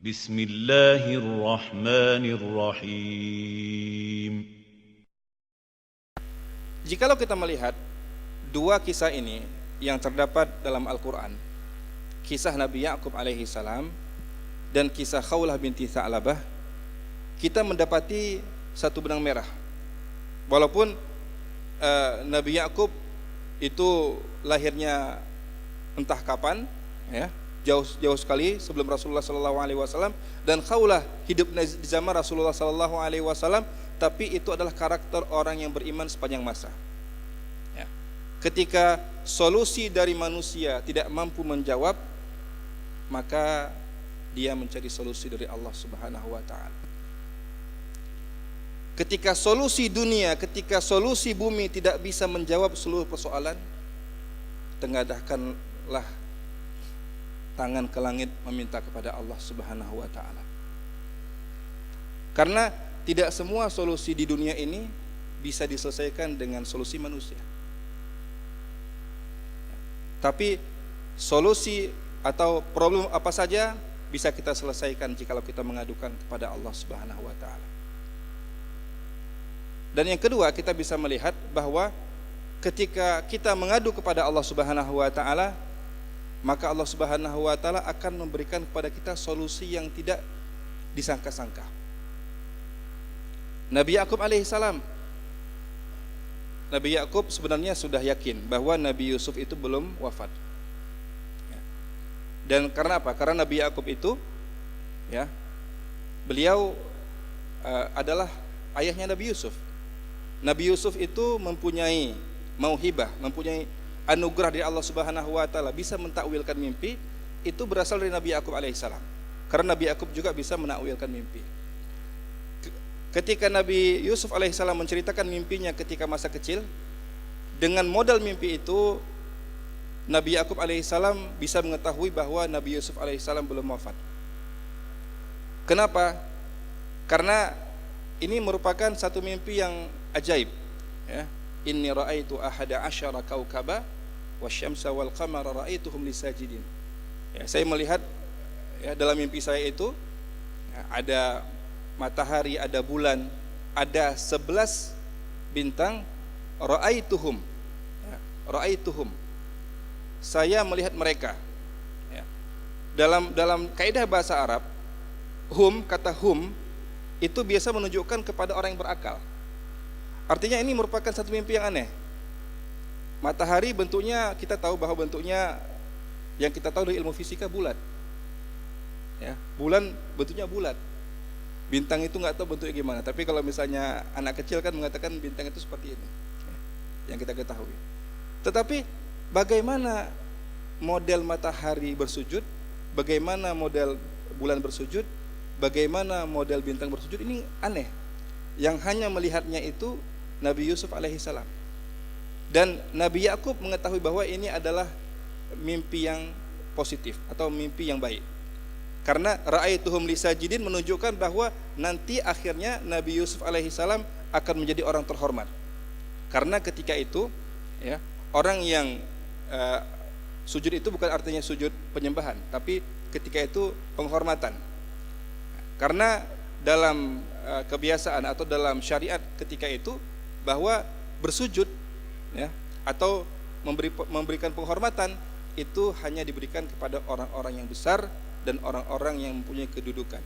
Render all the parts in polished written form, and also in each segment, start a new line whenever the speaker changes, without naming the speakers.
Bismillahirrahmanirrahim.
Jikalau kita melihat dua kisah ini yang terdapat dalam Al-Quran, kisah Nabi Ya'qub alaihi salam dan kisah Khawlah binti Tha'labah, kita mendapati satu benang merah. Walaupun Nabi Ya'qub itu lahirnya entah kapan, ya, jauh sekali sebelum Rasulullah SAW, dan Khawlah hidup di zaman Rasulullah SAW, tapi itu adalah karakter orang yang beriman sepanjang masa. Ya. Ketika solusi dari manusia tidak mampu menjawab, maka dia mencari solusi dari Allah Subhanahu wa Ta'ala. Ketika solusi dunia, ketika solusi bumi tidak bisa menjawab seluruh persoalan, tengadahkanlah tangan ke langit meminta kepada Allah Subhanahu wa Ta'ala. Karena tidak semua solusi di dunia ini bisa diselesaikan dengan solusi manusia. Tapi solusi atau problem apa saja bisa kita selesaikan jikalau kita mengadukan kepada Allah Subhanahu wa Ta'ala. Dan yang kedua, kita bisa melihat bahwa ketika kita mengadu kepada Allah Subhanahu wa Ta'ala, maka Allah Subhanahu wa Ta'ala akan memberikan kepada kita solusi yang tidak disangka-sangka. Nabi Ya'qub alaihissalam, Nabi Ya'qub sebenarnya sudah yakin bahwa Nabi Yusuf itu belum wafat. Dan karena apa? Karena Nabi Ya'qub itu, ya, beliau adalah ayahnya Nabi Yusuf. Nabi Yusuf itu mempunyai mauhibah, mempunyai anugerah dari Allah Subhanahu wa Ta'ala, bisa mentakwilkan mimpi. Itu berasal dari Nabi Ya'qub alaihissalam. Karena Nabi Ya'qub juga bisa menakwilkan mimpi. Ketika Nabi Yusuf alaihissalam menceritakan mimpinya ketika masa kecil, dengan modal mimpi itu Nabi Ya'qub alaihissalam bisa mengetahui bahwa Nabi Yusuf alaihissalam belum wafat. Kenapa? Karena ini merupakan satu mimpi yang ajaib, ya. Inni ra'aitu ahada asyara kaukaba wasyamsa wal qamara ra'aituhum lisajidin. Ya, saya melihat, ya, dalam mimpi saya itu, ya, ada matahari, ada bulan, ada 11 bintang. Ra'aituhum, ya, ra'aituhum, saya melihat mereka, ya. Dalam kaidah bahasa Arab, kata hum itu biasa menunjukkan kepada orang yang berakal. Artinya ini merupakan satu mimpi yang aneh. Matahari bentuknya, kita tahu bahwa bentuknya yang kita tahu dari ilmu fisika bulat, ya, bulan bentuknya bulat. Bintang itu nggak tahu bentuknya gimana. Tapi kalau misalnya anak kecil kan mengatakan bintang itu seperti ini, ya, yang kita ketahui. Tetapi bagaimana model matahari bersujud, bagaimana model bulan bersujud, bagaimana model bintang bersujud, ini aneh. Yang hanya melihatnya itu Nabi Yusuf alaihissalam. Dan Nabi Ya'qub mengetahui bahwa ini adalah mimpi yang positif atau mimpi yang baik. Karena ra'aituhum lisajidin menunjukkan bahwa nanti akhirnya Nabi Yusuf alaihissalam akan menjadi orang terhormat. Karena ketika itu, ya, orang yang sujud itu bukan artinya sujud penyembahan, tapi ketika itu penghormatan. Karena dalam kebiasaan atau dalam syariat ketika itu, bahwa bersujud, ya, atau memberikan penghormatan itu hanya diberikan kepada orang-orang yang besar dan orang-orang yang mempunyai kedudukan.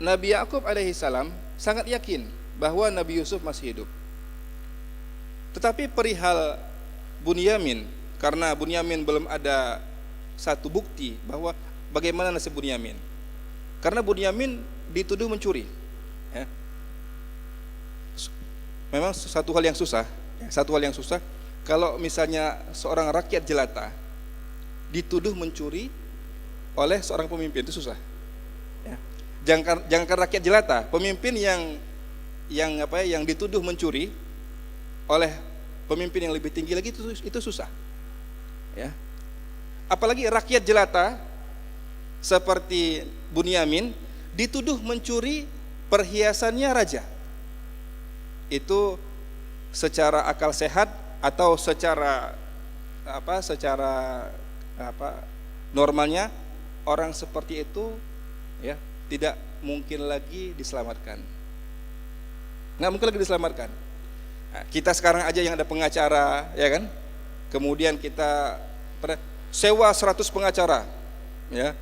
Nabi Ya'qub alaihissalam sangat yakin bahwa Nabi Yusuf masih hidup. Tetapi perihal Bunyamin, karena Bunyamin belum ada satu bukti bahwa bagaimana nasib Bunyamin. Karena Bunyamin dituduh mencuri, ya. Memang satu hal yang susah, kalau misalnya seorang rakyat jelata dituduh mencuri oleh seorang pemimpin, itu susah, ya. Jangan rakyat jelata, pemimpin yang dituduh mencuri oleh pemimpin yang lebih tinggi lagi, itu susah, ya. Apalagi rakyat jelata seperti Bunyamin dituduh mencuri perhiasannya raja. Itu secara akal sehat atau secara normalnya orang seperti itu ya tidak mungkin lagi diselamatkan. Nggak mungkin lagi diselamatkan. Nah, kita sekarang aja yang ada pengacara, ya kan? Kemudian kita sewa 100 pengacara, ya.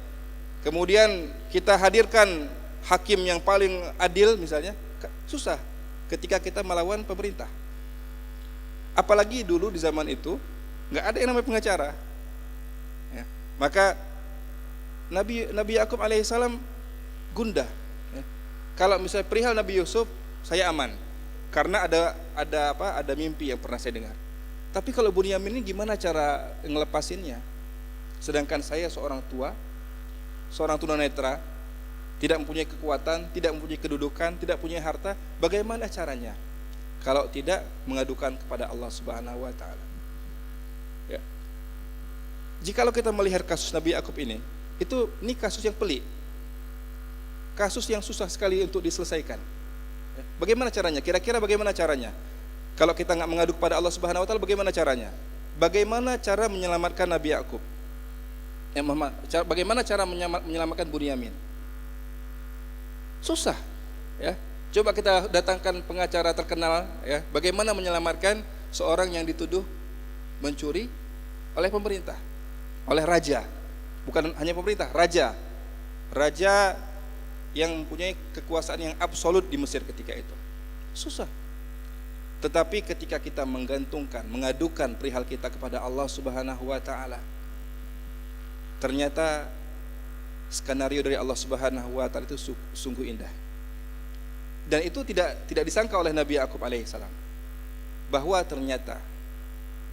Kemudian kita hadirkan hakim yang paling adil misalnya, susah ketika kita melawan pemerintah. Apalagi dulu di zaman itu nggak ada yang namanya pengacara. Ya. Maka Nabi Yakub alaihissalam gundah. Ya. Kalau misalnya perihal Nabi Yusuf, saya aman karena ada mimpi yang pernah saya dengar. Tapi kalau Bunyamin ini gimana cara ngelepasinnya? Sedangkan saya seorang tua, seorang tunanetra, tidak mempunyai kekuatan, tidak mempunyai kedudukan, tidak punya harta. Bagaimana caranya? Kalau tidak mengadukan kepada Allah Subhanahu wa taala. Ya. Jikalau kita melihat kasus Nabi Yakub ini kasus yang pelik. Kasus yang susah sekali untuk diselesaikan. Ya. Bagaimana caranya? Kira-kira bagaimana caranya? Kalau kita nggak mengadu kepada Allah Subhanahu wa taala, bagaimana caranya? Bagaimana cara menyelamatkan Nabi Yakub? Bagaimana cara menyelamatkan Bunyamin? Susah, ya. Coba kita datangkan pengacara terkenal, ya. Bagaimana menyelamatkan seorang yang dituduh mencuri oleh pemerintah, oleh raja, bukan hanya pemerintah, raja yang mempunyai kekuasaan yang absolut di Mesir ketika itu. Susah. Tetapi ketika kita mengadukan perihal kita kepada Allah Subhanahu wa taala, ternyata skenario dari Allah Subhanahu wa taala itu sungguh indah. Dan itu tidak disangka oleh Nabi Yakub alaihissalam, bahwa ternyata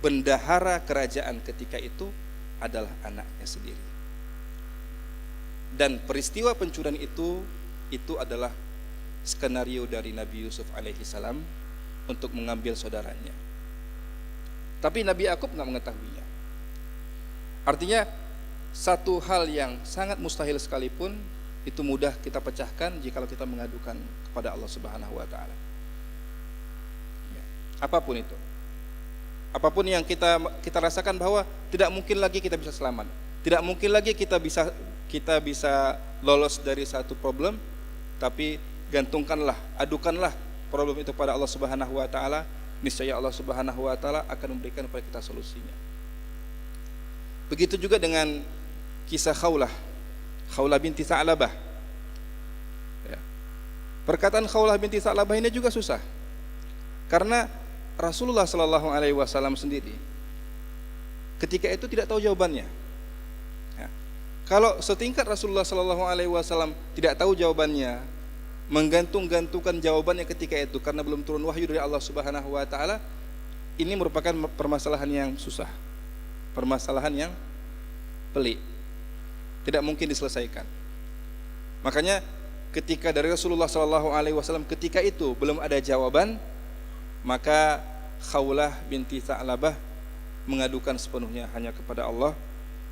bendahara kerajaan ketika itu adalah anaknya sendiri. Dan peristiwa pencurian itu adalah skenario dari Nabi Yusuf alaihissalam untuk mengambil saudaranya. Tapi Nabi Yakub nggak mengetahuinya. Artinya satu hal yang sangat mustahil sekalipun itu mudah kita pecahkan jika kita mengadukan kepada Allah Subhanahu wa taala. Ya. Apapun itu. Apapun yang kita rasakan bahwa tidak mungkin lagi kita bisa selamat. Tidak mungkin lagi kita bisa lolos dari satu problem, tapi adukanlah problem itu pada Allah Subhanahu wa taala, niscaya Allah Subhanahu wa taala akan memberikan kepada kita solusinya. Begitu juga dengan kisah Khawlah binti Sa'labah. Ya. Perkataan Khawlah binti Sa'labah ini juga susah. Karena Rasulullah sallallahu alaihi wasallam sendiri ketika itu tidak tahu jawabannya. Ya. Kalau setingkat Rasulullah sallallahu alaihi wasallam tidak tahu jawabannya, menggantung-gantungkan jawabannya ketika itu karena belum turun wahyu dari Allah Subhanahu wa taala, ini merupakan permasalahan yang susah. Permasalahan yang pelik. Tidak mungkin diselesaikan. Makanya ketika dari Rasulullah sallallahu alaihi wasallam ketika itu belum ada jawaban, maka Khawlah binti Sa'labah mengadukan sepenuhnya hanya kepada Allah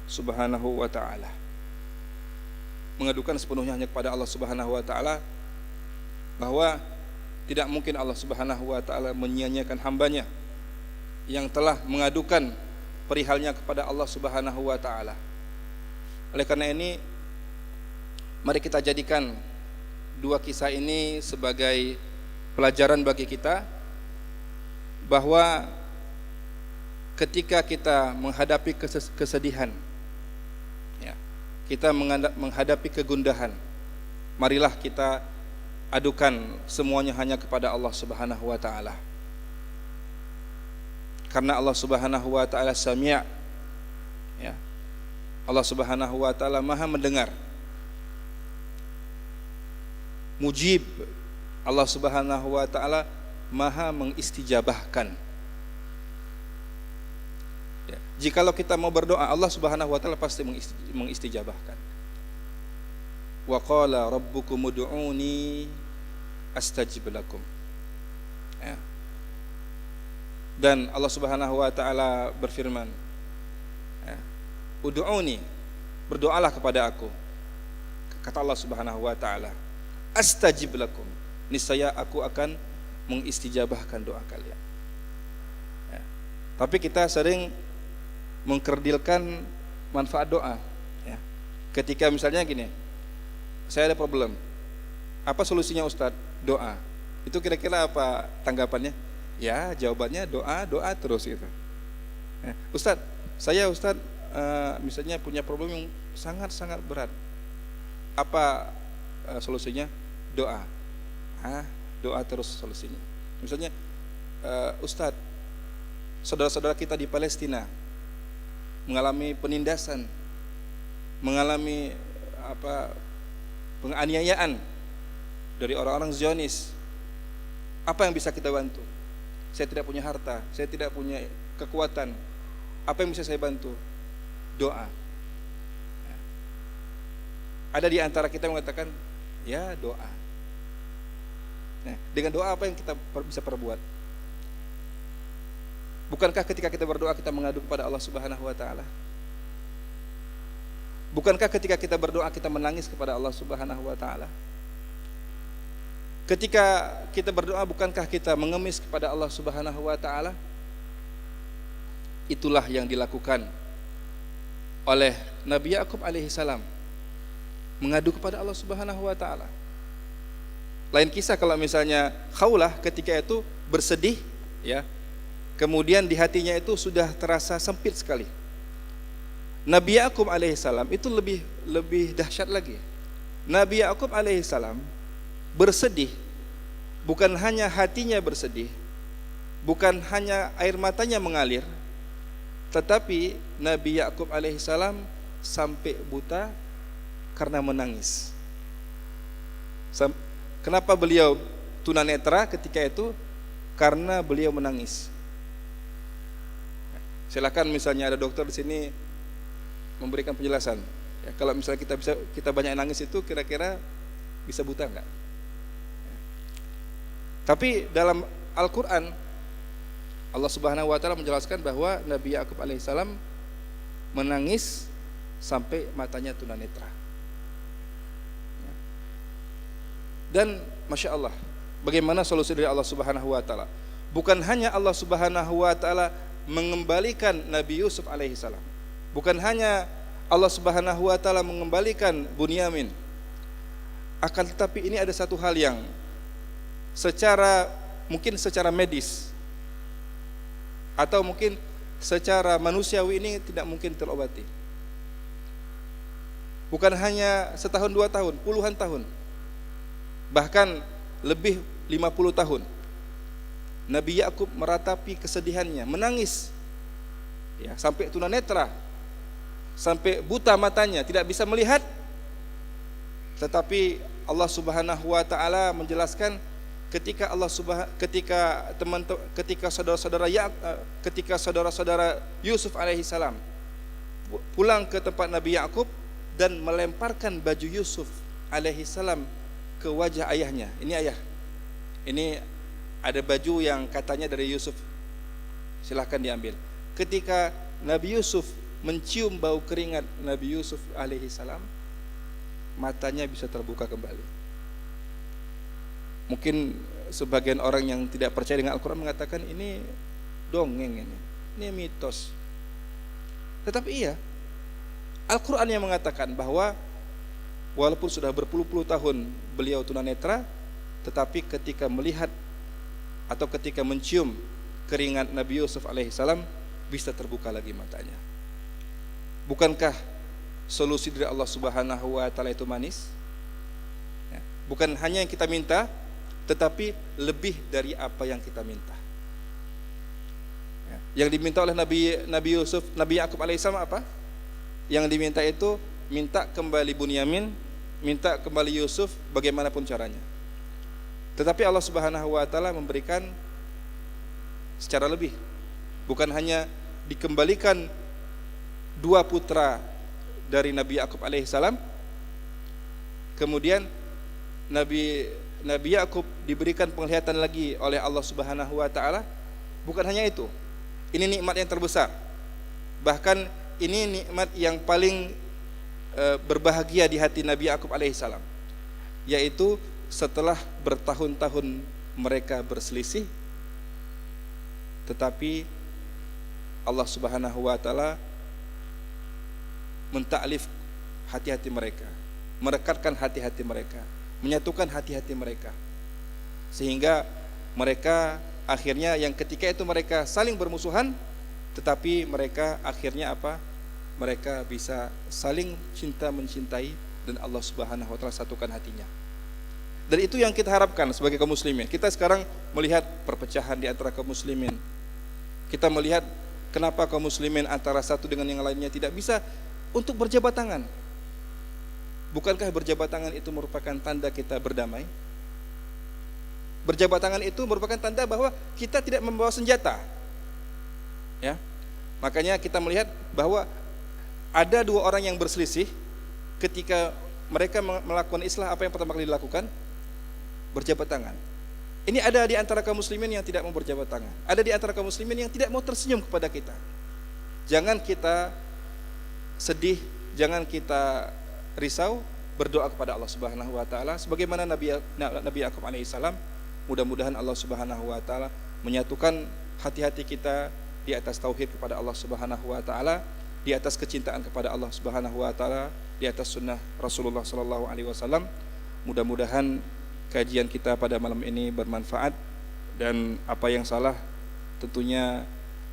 Subhanahu wa taala. Mengadukan sepenuhnya hanya kepada Allah Subhanahu wa taala, bahwa tidak mungkin Allah Subhanahu wa taala menyia-nyiakan hambanya yang telah mengadukan perihalnya kepada Allah Subhanahu wa taala. Oleh karena ini, mari kita jadikan dua kisah ini sebagai pelajaran bagi kita, bahwa ketika kita menghadapi kesedihan, ya, kita menghadapi kegundahan, marilah kita adukan semuanya hanya kepada Allah Subhanahu wa taala. Karena Allah Subhanahu wa taala Sami', ya. Allah Subhanahu wa taala Maha mendengar. Mujib, Allah Subhanahu wa taala Maha mengistijabahkan. Ya. Jikalau kita mau berdoa, Allah Subhanahu wa taala pasti mengistijabahkan. Wa qala rabbukum ud'uni astajib lakum. Ya. Dan Allah Subhanahu wa taala berfirman, ya, ud'uni, berdoalah kepada aku. Kata Allah Subhanahu wa taala, astajib lakum, niscaya aku akan mengistijabahkan doa kalian. Ya. Tapi kita sering mengkerdilkan manfaat doa, ya. Ketika misalnya gini, saya ada problem, apa solusinya Ustadz? Doa. Itu kira-kira apa tanggapannya? Ya, jawabannya doa, doa terus gitu. Ustadz, saya Ustadz misalnya punya problem yang sangat-sangat berat. Apa solusinya? Doa. Doa terus solusinya. Misalnya Ustadz, saudara-saudara kita di Palestina mengalami penindasan, mengalami penganiayaan dari orang-orang Zionis. Apa yang bisa kita bantu? Saya tidak punya harta, saya tidak punya kekuatan. Apa yang bisa saya bantu? Doa. Ada di antara kita yang mengatakan, ya doa. Nah, dengan doa apa yang kita bisa perbuat? Bukankah ketika kita berdoa kita mengadu kepada Allah Subhanahu wa taala? Bukankah ketika kita berdoa kita menangis kepada Allah Subhanahu wa taala? Ketika kita berdoa bukankah kita mengemis kepada Allah Subhanahu wa taala? Itulah yang dilakukan oleh Nabi Yakub alaihi salam, mengadu kepada Allah Subhanahu wa taala. Lain kisah kalau misalnya Khawlah ketika itu bersedih, ya. Kemudian di hatinya itu sudah terasa sempit sekali. Nabi Yakub alaihissalam itu lebih dahsyat lagi. Nabi Yakub alaihissalam bersedih, bukan hanya hatinya bersedih, bukan hanya air matanya mengalir, tetapi Nabi Yakub alaihissalam sampai buta karena menangis. Kenapa beliau tunanetra ketika itu? Karena beliau menangis. Silakan misalnya ada dokter di sini memberikan penjelasan. Ya, kalau misalnya kita banyak nangis itu kira-kira bisa buta enggak? Ya. Tapi dalam Al-Qur'an Allah Subhanahu wa taala menjelaskan bahwa Nabi Yakub alaihissalam menangis sampai matanya tunanetra. Ya. Dan Masya Allah, bagaimana solusi dari Allah Subhanahu wa taala? Bukan hanya Allah Subhanahu wa taala mengembalikan Nabi Yusuf alaihissalam, bukan hanya Allah Subhanahu wa taala mengembalikan Bunyamin, akan tetapi ini ada satu hal yang mungkin secara medis atau mungkin secara manusiawi ini tidak mungkin terobati. Bukan hanya setahun 2 tahun, puluhan tahun, bahkan lebih 50 tahun Nabi Yakub meratapi kesedihannya, menangis, ya, sampai tunanetra, sampai buta matanya, tidak bisa melihat. Tetapi Allah Subhanahu wa taala menjelaskan ketika saudara-saudara Yusuf alaihissalam pulang ke tempat Nabi Yakub dan melemparkan baju Yusuf alaihissalam ke wajah ayahnya. Ini ayah, ini ada baju yang katanya dari Yusuf, silahkan diambil. Ketika Nabi Yusuf mencium bau keringat Nabi Yusuf alaihissalam, matanya bisa terbuka kembali. Mungkin sebagian orang yang tidak percaya dengan Al-Quran mengatakan ini dongeng, ini mitos. Tetapi iya, Al-Quran yang mengatakan bahwa walaupun sudah berpuluh-puluh tahun beliau tunanetra, tetapi ketika melihat atau ketika mencium keringat Nabi Yusuf alaihissalam bisa terbuka lagi matanya. Bukankah solusi dari Allah Subhanahu wa taala itu manis? Ya. Bukan hanya yang kita minta, tetapi lebih dari apa yang kita minta. Ya. Yang diminta oleh Nabi Yakub alaihissalam apa? Yang diminta itu minta kembali Bunyamin, minta kembali Yusuf bagaimanapun caranya. Tetapi Allah Subhanahu wa taala memberikan secara lebih. Bukan hanya dikembalikan 2 putra dari Nabi Yakub alaihissalam, kemudian Nabi Yakub diberikan penglihatan lagi oleh Allah Subhanahu wa taala. Bukan hanya itu. Ini nikmat yang terbesar. Bahkan ini nikmat yang paling berbahagia di hati Nabi Yakub alaihissalam, yaitu setelah bertahun-tahun mereka berselisih, tetapi Allah Subhanahu wa taala mentaklif hati-hati mereka, merekatkan hati-hati mereka, menyatukan hati-hati mereka, sehingga mereka akhirnya yang ketika itu mereka saling bermusuhan, tetapi mereka akhirnya apa? Mereka bisa saling cinta mencintai, dan Allah Subhanahu wa taala satukan hatinya. Dan itu yang kita harapkan sebagai kaum muslimin. Kita sekarang melihat perpecahan di antara kaum muslimin. Kita melihat kenapa kaum muslimin antara satu dengan yang lainnya tidak bisa untuk berjabat tangan. Bukankah berjabat tangan itu merupakan tanda kita berdamai? Berjabat tangan itu merupakan tanda bahwa kita tidak membawa senjata. Ya. Makanya kita melihat bahwa ada dua orang yang berselisih, ketika mereka melakukan islah, apa yang pertama kali dilakukan? Berjabat tangan. Ini ada di antara kaum muslimin yang tidak mau berjabat tangan. Ada di antara kaum muslimin yang tidak mau tersenyum kepada kita. Jangan kita sedih, jangan kita risau, berdoa kepada Allah Subhanahu wa taala sebagaimana Nabi Yakub alaihissalam. Mudah-mudahan Allah Subhanahu wa taala menyatukan hati-hati kita di atas tauhid kepada Allah Subhanahu wa taala, di atas kecintaan kepada Allah Subhanahu wa taala, di atas sunnah Rasulullah sallallahu alaihi wasallam. Mudah-mudahan kajian kita pada malam ini bermanfaat, dan apa yang salah tentunya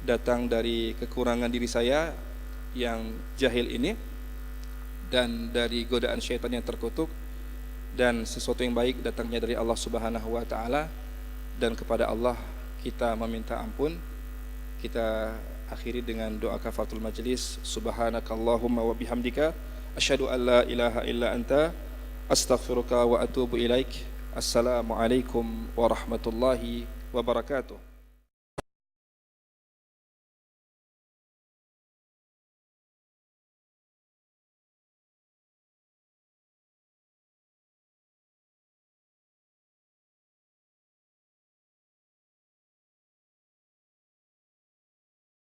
datang dari kekurangan diri saya yang jahil ini, dan dari godaan syaitan yang terkutuk, dan sesuatu yang baik datangnya dari Allah Subhanahu wa taala, dan kepada Allah kita meminta ampun. Kita akhiri dengan doa kafaratul majlis. Subhanakallahumma wa bihamdika asyhadu an la ilaha illa anta astaghfiruka wa atubu ilaik. Assalamualaikum warahmatullahi wabarakatuh.